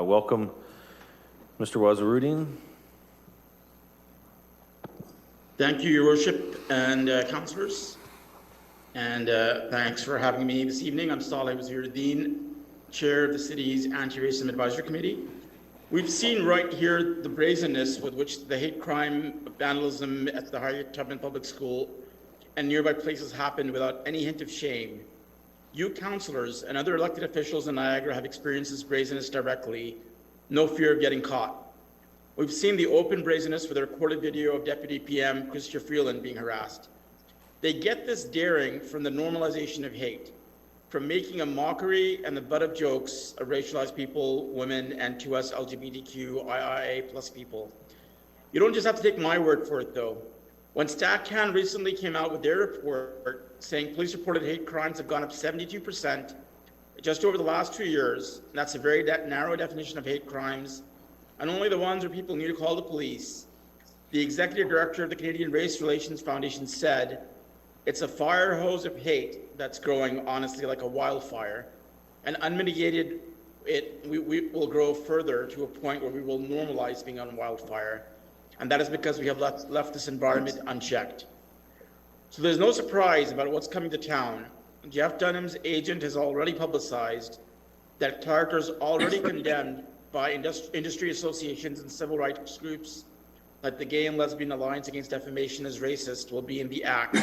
Welcome, Mr. Wazirudin. Thank you, Your Worship and councillors. And thanks for having me this evening. I'm Saleh Wazirudin, Chair of the City's Anti-Racism Advisory Committee. We've seen right here the brazenness with which the hate crime, vandalism at the Harriet Tubman Public School and nearby places happened without any hint of shame. You councillors and other elected officials in Niagara have experienced this brazenness directly, no fear of getting caught. We've seen the open brazenness with the recorded video of Deputy PM Christopher Freeland being harassed. They get this daring from the normalization of hate, from making a mockery and the butt of jokes of racialized people, women, and to us LGBTQIA plus people. You don't just have to take my word for it though. When StatCan recently came out with their report saying police reported hate crimes have gone up 72% just over the last 2 years, and that's a very narrow definition of hate crimes, and only the ones where people need to call the police, the executive director of the Canadian Race Relations Foundation said, it's a fire hose of hate that's growing honestly like a wildfire, and unmitigated, we will grow further to a point where we will normalize being on wildfire. And that is because we have left this environment unchecked. So there's no surprise about what's coming to town. Jeff Dunham's agent has already publicized that characters already condemned by industry associations and civil rights groups like the Gay and Lesbian Alliance Against Defamation as racist will be in the act,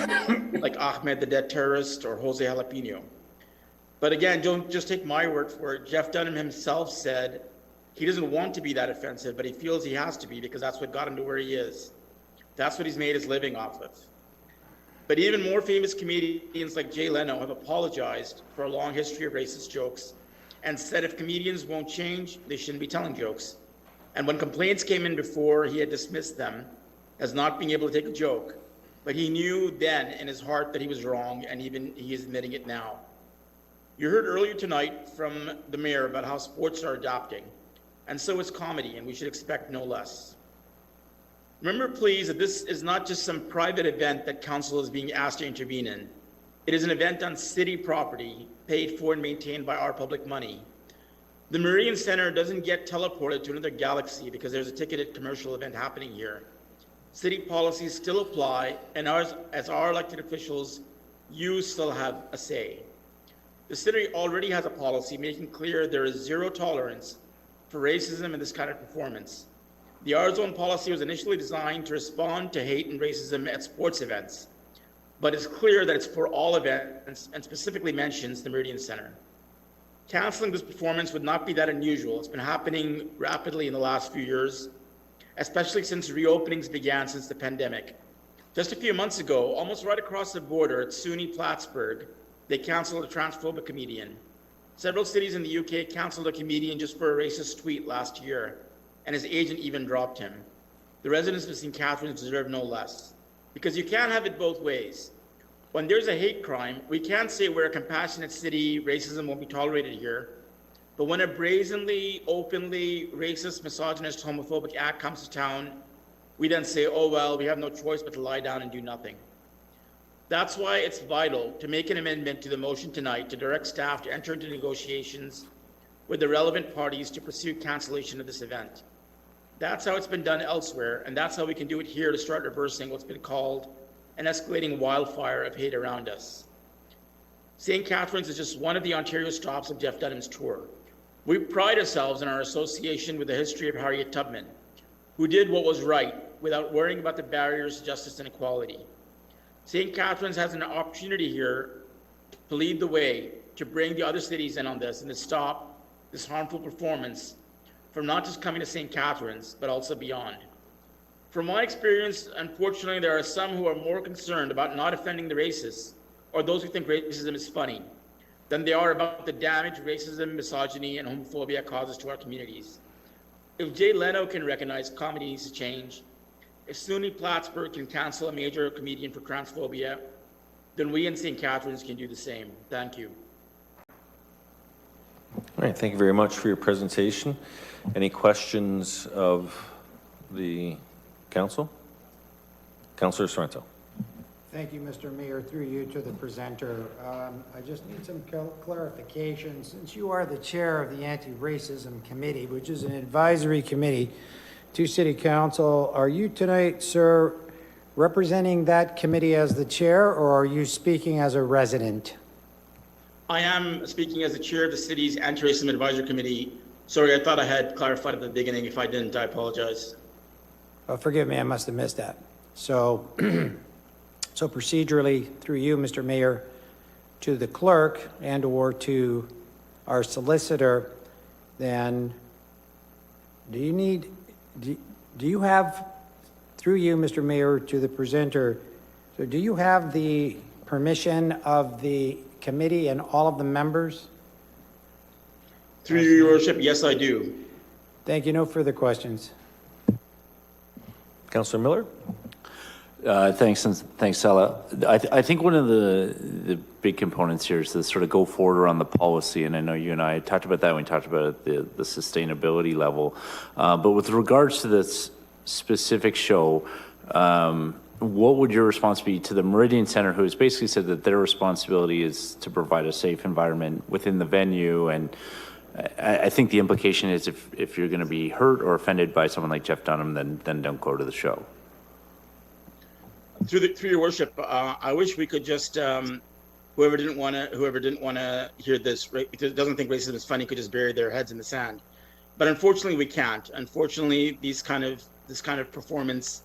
like Ahmed the Dead Terrorist or Jose Jalapeno. But again, don't just take my word for it. Jeff Dunham himself said he doesn't want to be that offensive, but he feels he has to be because that's what got him to where he is. That's what he's made his living off of. But even more famous comedians like Jay Leno have apologized for a long history of racist jokes and said if comedians won't change, they shouldn't be telling jokes. And when complaints came in before, he had dismissed them as not being able to take a joke. But he knew then in his heart that he was wrong, and even he is admitting it now. You heard earlier tonight from the mayor about how sports are adapting, and so is comedy, and we should expect no less. Remember, please, that this is not just some private event that council is being asked to intervene in. It is an event on city property, paid for and maintained by our public money. The Meridian Center doesn't get teleported to another galaxy because there's a ticketed commercial event happening here. City policies still apply, and as our elected officials, you still have a say. The city already has a policy making clear there is zero tolerance for racism in this kind of performance. The R-Zone policy was initially designed to respond to hate and racism at sports events, but it's clear that it's for all events and specifically mentions the Meridian Center. Canceling this performance would not be that unusual. It's been happening rapidly in the last few years, especially since reopenings began since the pandemic. Just a few months ago, almost right across the border at SUNY Plattsburgh, they canceled a transphobic comedian. Several cities in the UK canceled a comedian just for a racist tweet last year, and his agent even dropped him. The residents of St. Catharines deserve no less, because you can't have it both ways. When there's a hate crime, we can't say we're a compassionate city, racism won't be tolerated here. But when a brazenly, openly racist, misogynist, homophobic act comes to town, we then say, oh, well, we have no choice but to lie down and do nothing. That's why it's vital to make an amendment to the motion tonight to direct staff to enter into negotiations with the relevant parties to pursue cancellation of this event. That's how it's been done elsewhere, and that's how we can do it here to start reversing what's been called an escalating wildfire of hate around us. St. Catharines is just one of the Ontario stops of Jeff Dunham's tour. We pride ourselves in our association with the history of Harriet Tubman, who did what was right without worrying about the barriers to justice and equality. St. Catharines has an opportunity here to lead the way, to bring the other cities in on this and to stop this harmful performance from not just coming to St. Catharines, but also beyond. From my experience, unfortunately, there are some who are more concerned about not offending the racists or those who think racism is funny than they are about the damage racism, misogyny, and homophobia causes to our communities. If Jay Leno can recognize comedy needs to change, if SUNY Plattsburgh can cancel a major comedian for transphobia, then we in St. Catharines can do the same. Thank you. All right, thank you very much for your presentation. Any questions of the council? Councillor Sorrento. Thank you, Mr. Mayor. Through you to the presenter. I just need some clarification. Since you are the chair of the Anti-Racism Committee, which is an advisory committee to City Council, are you tonight, sir, representing that committee as the chair, or are you speaking as a resident? I am speaking as the chair of the city's Anti-Racism Advisory Committee. Sorry, I thought I had clarified at the beginning. If I didn't, I apologize. Forgive me, I must have missed that. So, so procedurally, through you, Mr. Mayor, to the clerk and or to our solicitor, then do you have, through you, Mr. Mayor, to the presenter, so do you have the permission of the committee and all of the members? Through you, Your Worship, yes, I do. Thank you. No further questions. Councillor Miller? Thanks, Sala. I think one of the big components here is to sort of go forward on the policy, and I know you and I talked about that when we talked about the sustainability level. But with regards to this specific show, what would your response be to the Meridian Center, who has basically said that their responsibility is to provide a safe environment within the venue? And I think the implication is if you're going to be hurt or offended by someone like Jeff Dunham, then don't go to the show. Through Your Worship, I wish we could just whoever didn't want to hear this, because doesn't think racism is funny, could just bury their heads in the sand. But unfortunately, we can't. Unfortunately, this kind of performance,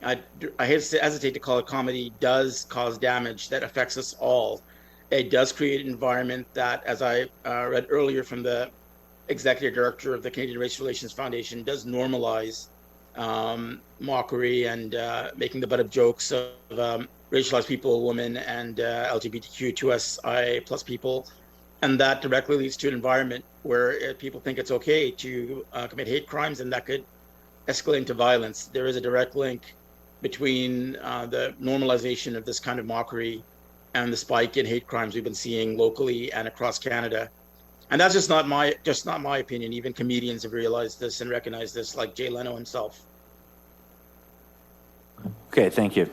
I hesitate to call it comedy, does cause damage that affects us all. It does create an environment that, as I read earlier from the executive director of the Canadian Race Relations Foundation, does normalize mockery and making the butt of jokes of racialized people, women, and LGBTQ2SI plus people. And that directly leads to an environment where people think it's okay to commit hate crimes, and that could escalate into violence. There is a direct link between the normalization of this kind of mockery and the spike in hate crimes we've been seeing locally and across Canada. And that's just not my opinion. Even comedians have realized this and recognized this, like Jay Leno himself. Okay, thank you.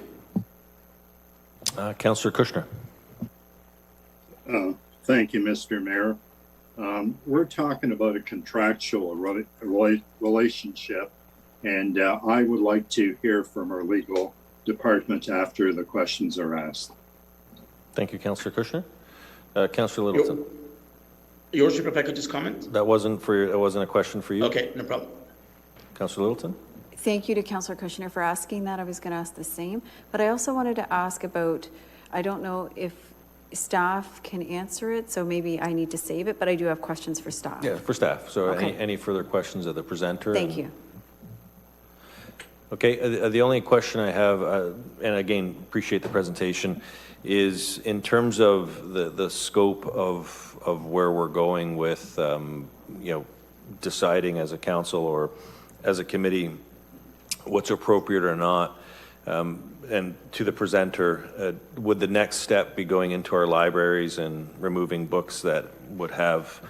Councillor Kushner. Thank you, Mr. Mayor. We're talking about a contractual relationship, and I would like to hear from our legal department after the questions are asked. Thank you, Councillor Kushner. Councillor Littleton. Your Worship, if I could just comment? That wasn't a question for you. Okay, no problem. Councillor Littleton. Thank you to Councillor Kushner for asking that. I was going to ask the same, but I also wanted to ask about, I don't know if staff can answer it, so maybe I need to save it, but I do have questions for staff. Yeah, for staff. So Okay. any further questions of the presenter? Thank you. Okay, the only question I have, and again, appreciate the presentation, is in terms of the scope of where we're going with, deciding as a council or as a committee what's appropriate or not. And to the presenter, would the next step be going into our libraries and removing books that would have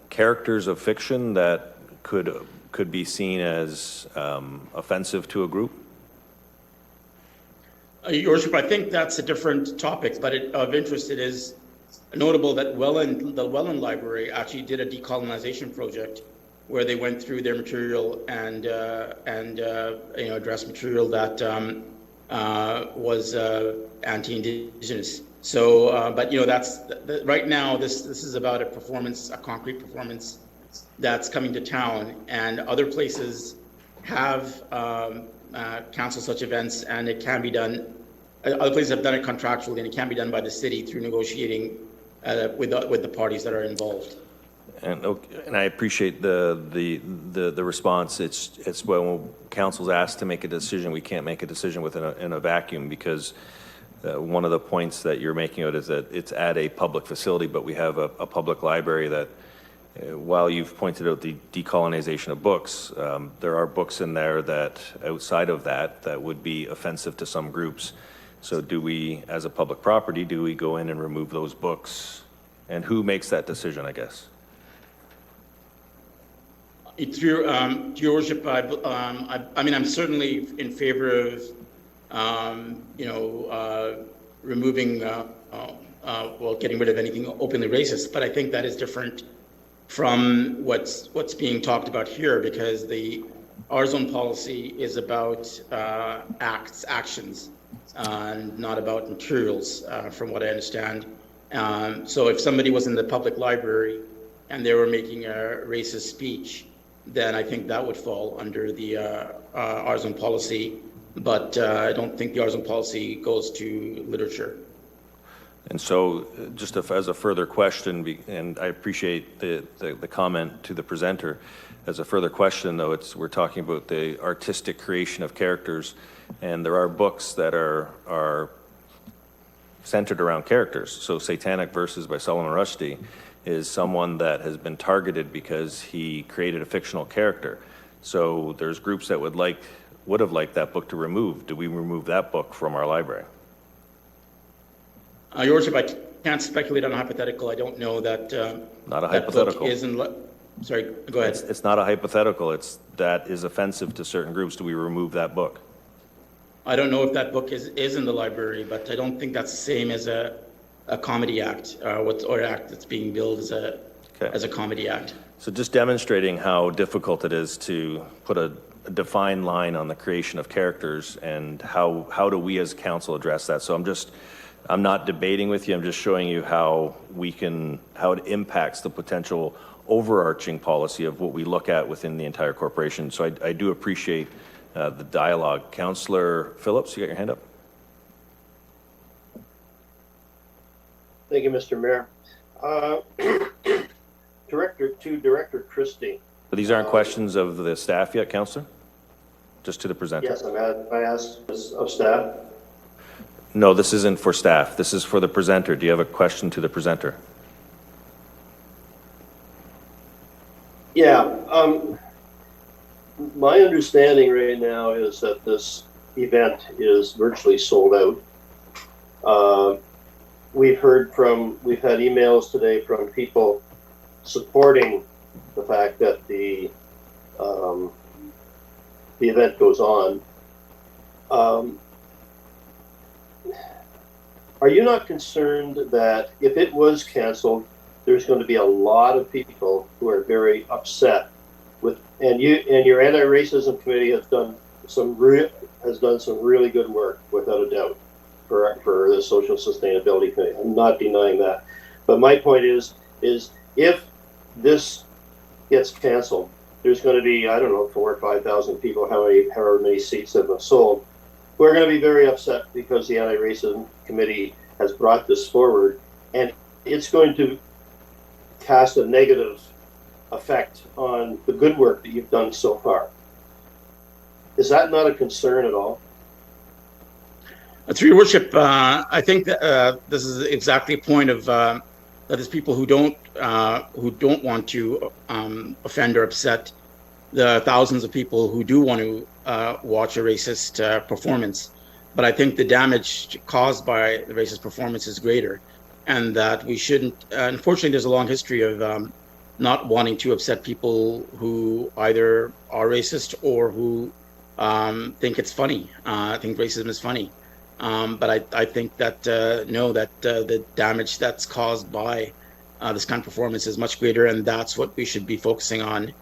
characters of fiction that could be seen as offensive to a group? Your Worship, I think that's a different topic, but of interest, it is notable that the Welland Library actually did a decolonization project where they went through their material and addressed material that was anti-Indigenous. So, but that's right now. This is about a performance, a concrete performance that's coming to town, and other places have canceled such events, and it can be done. Other places have done it contractually, and it can be done by the city through negotiating with the parties that are involved. And I appreciate the response. It's when council's asked to make a decision, we can't make a decision in a vacuum, because one of the points that you're making out is that it's at a public facility, but we have a public library that, while you've pointed out the decolonization of books, there are books in there that outside of that would be offensive to some groups. So do we, as a public property, do we go in and remove those books? And who makes that decision, I guess? Through Your Worship, I mean, I'm certainly in favor of, removing, well, getting rid of anything openly racist. But I think that is different from what's being talked about here, because our zone policy is about actions, not about materials, from what I understand. So if somebody was in the public library and they were making a racist speech, then I think that would fall under the our zone policy. But I don't think the our zone policy goes to literature. And so, just as a further question, and I appreciate the comment to the presenter, as a further question, though, we're talking about the artistic creation of characters, and there are books that are centered around characters. So, Satanic Verses by Solomon Rushdie is someone that has been targeted because he created a fictional character. So, there's groups that would have liked that book to remove. Do we remove that book from our library? Your Worship, I can't speculate on a hypothetical. I don't know that. Not a that hypothetical. Book is sorry, go ahead. It's not a hypothetical. That is offensive to certain groups. Do we remove that book? I don't know if that book is in the library, but I don't think that's the same as a comedy act, or act that's being billed as a comedy act. So just demonstrating how difficult it is to put a defined line on the creation of characters, and how do we as council address that? So I'm not debating with you. I'm just showing you how it impacts the potential overarching policy of what we look at within the entire corporation. So I do appreciate the dialogue. Councillor Phillips, you got your hand up? Thank you, Mr. Mayor. Director Christie. But these aren't questions of the staff yet, Councillor? Just to the presenter? Yes, I asked of staff. No, this isn't for staff. This is for the presenter. Do you have a question to the presenter? Yeah. My understanding right now is that this event is virtually sold out. We've had emails today from people supporting the fact that the event goes on. Are you not concerned that if it was canceled, there's going to be a lot of people who are very upset with, and your anti-racism committee has done some really good work, without a doubt, for the social sustainability committee. I'm not denying that, but my point is if this gets canceled, there's going to be, I don't know, 4,000 or 5,000 people, however many seats have been sold, who are going to be very upset because the anti-racism committee has brought this forward, and it's going to cast a negative effect on the good work that you've done so far. Is that not a concern at all? Through your worship, I think that this is exactly a point of that there's people who don't want to offend or upset the thousands of people who do want to watch a racist performance. But I think the damage caused by the racist performance is greater, and that we shouldn't. Unfortunately, there's a long history of not wanting to upset people who either are racist or who think it's funny. Think racism is funny. But I think that the damage that's caused by this kind of performance is much greater, and that's what we should be focusing on,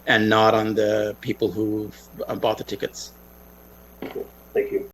and not on the people who bought the tickets. Thank you.